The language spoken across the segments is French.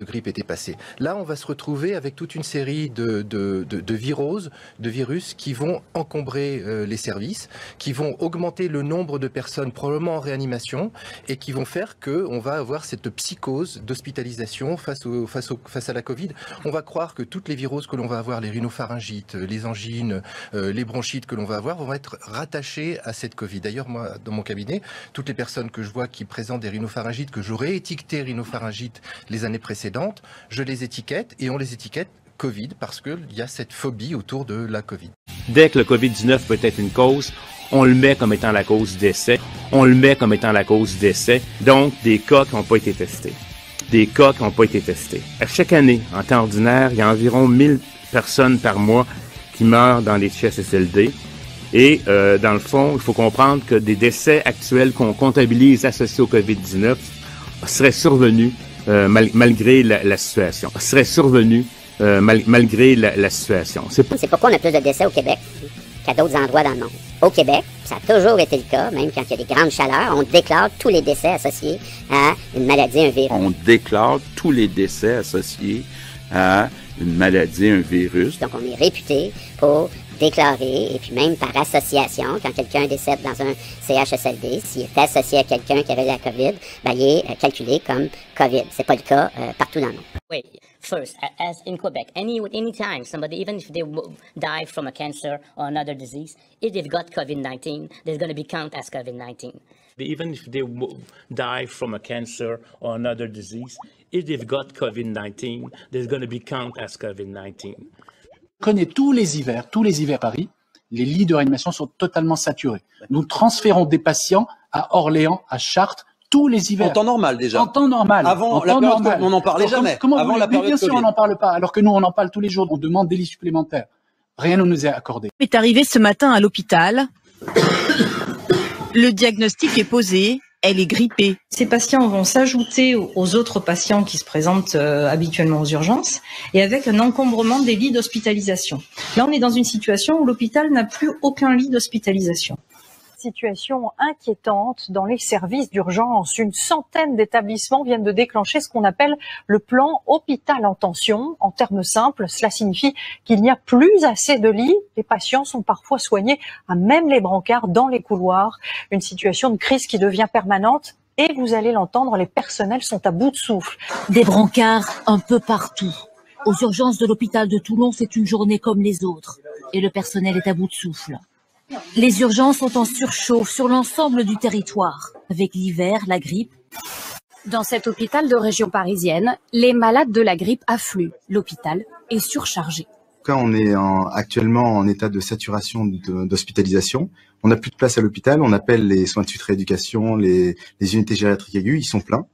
grippe était passée. Là, on va se retrouver avec toute une série de virus qui vont encombrer les services, qui vont augmenter le nombre de personnes probablement en réanimation et qui vont faire qu'on va avoir cette psychose d'hospitalisation face à la Covid. On va croire que toutes les viroses que l'on va avoir, les rhinopharyngites, les angines, les bronchites que l'on va avoir vont être rattachées à cette Covid. D'ailleurs, moi, dans mon cabinet, toutes les personnes que je vois qui présentent des rhinopharyngites, que j'aurais étiqueté rhinopharyngites les années précédentes, je les étiquette et on les étiquette Covid parce qu'il y a cette phobie autour de la Covid. Dès que le Covid-19 peut être une cause, on le met comme étant la cause décès. On le met comme étant la cause décès. Donc, des cas qui n'ont pas été testés. Des cas qui n'ont pas été testés. Chaque année, en temps ordinaire, il y a environ 1000 personnes par mois qui meurent dans les CHSLD. Et dans le fond, il faut comprendre que des décès actuels qu'on comptabilise associés au COVID-19 seraient survenus malgré la situation. C'est pourquoi on a plus de décès au Québec qu'à d'autres endroits dans le monde. Au Québec, ça a toujours été le cas, même quand il y a des grandes chaleurs, on déclare tous les décès associés à une maladie, un virus. On déclare tous les décès associés à une maladie, un virus. Donc on est réputé pour déclarer, et puis même par association, quand quelqu'un décède dans un CHSLD, s'il est associé à quelqu'un qui avait la COVID, ben, il est calculé comme COVID. C'est pas le cas partout dans le monde. Wait, first, as in Quebec, any time somebody, even if they die from a cancer or another disease, if they've got COVID-19, they're going to be counted as COVID-19. Even if they die from a cancer or another disease, if they've got COVID-19, they're going to be counted as COVID-19. On connaît tous les hivers à Paris, les lits de réanimation sont totalement saturés. Nous transférons des patients à Orléans, à Chartres, tous les hivers. En temps normal déjà. En temps normal. Avant la période, on n'en parlait jamais. Avant la période bien sûr, on n'en parle pas. Alors que nous, on en parle tous les jours. On demande des lits supplémentaires. Rien ne nous est accordé. Est arrivé ce matin à l'hôpital. Le diagnostic est posé. Elle est grippée. Ces patients vont s'ajouter aux autres patients qui se présentent habituellement aux urgences et avec un encombrement des lits d'hospitalisation. Là, on est dans une situation où l'hôpital n'a plus aucun lit d'hospitalisation. Situation inquiétante dans les services d'urgence. Une centaine d'établissements viennent de déclencher ce qu'on appelle le plan hôpital en tension. En termes simples, cela signifie qu'il n'y a plus assez de lits. Les patients sont parfois soignés à même les brancards dans les couloirs. Une situation de crise qui devient permanente. Et vous allez l'entendre, les personnels sont à bout de souffle. Des brancards un peu partout. Aux urgences de l'hôpital de Toulon, c'est une journée comme les autres. Et le personnel est à bout de souffle. Les urgences sont en surchauffe sur l'ensemble du territoire, avec l'hiver, la grippe. Dans cet hôpital de région parisienne, les malades de la grippe affluent. L'hôpital est surchargé. On est actuellement en état de saturation d'hospitalisation. On n'a plus de place à l'hôpital. On appelle les soins de suite rééducation, les unités gériatriques aiguës, ils sont pleins.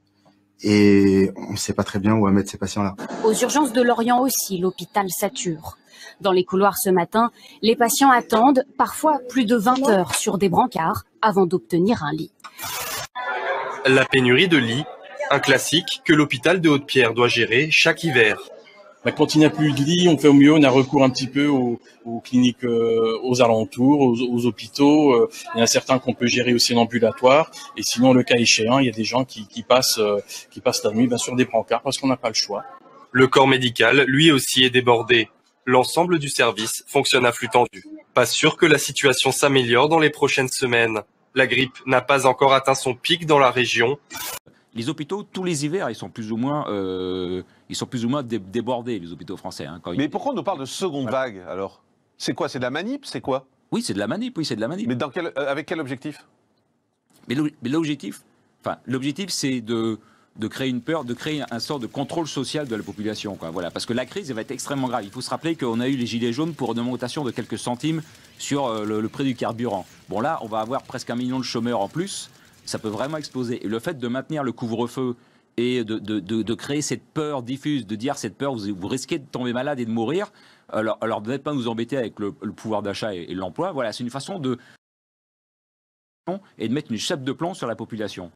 Et on ne sait pas très bien où mettre ces patients-là. Aux urgences de Lorient aussi, l'hôpital sature. Dans les couloirs ce matin, les patients attendent parfois plus de 20 heures sur des brancards avant d'obtenir un lit. La pénurie de lits, un classique que l'hôpital de Haute-Pierre doit gérer chaque hiver. Quand il n'y a plus de lits, on fait au mieux, on a recours un petit peu aux cliniques aux alentours, aux hôpitaux. Il y en a certains qu'on peut gérer aussi en ambulatoire. Et sinon, le cas échéant, il y a des gens qui passent la nuit sur des brancards parce qu'on n'a pas le choix. Le corps médical, lui aussi, est débordé. L'ensemble du service fonctionne à flux tendu. Pas sûr que la situation s'améliore dans les prochaines semaines. La grippe n'a pas encore atteint son pic dans la région. Les hôpitaux, tous les hivers, ils sont plus ou moins débordés, les hôpitaux français. Hein, Mais pourquoi on nous parle de seconde vague, alors? C'est quoi? C'est de la manip? C'est quoi? Oui, c'est de la manip, Mais avec quel objectif? Mais l'objectif, c'est de créer une peur, de créer un sort de contrôle social de la population. Quoi. Voilà. Parce que la crise elle va être extrêmement grave. Il faut se rappeler qu'on a eu les gilets jaunes pour une augmentation de quelques centimes sur le prix du carburant. Bon là, on va avoir presque 1 million de chômeurs en plus. Ça peut vraiment exploser. Et le fait de maintenir le couvre-feu et de créer cette peur diffuse, de dire cette peur, vous risquez de tomber malade et de mourir, alors ne pas nous embêter avec le pouvoir d'achat et l'emploi. Voilà, c'est une façon de mettre une chape de plomb sur la population.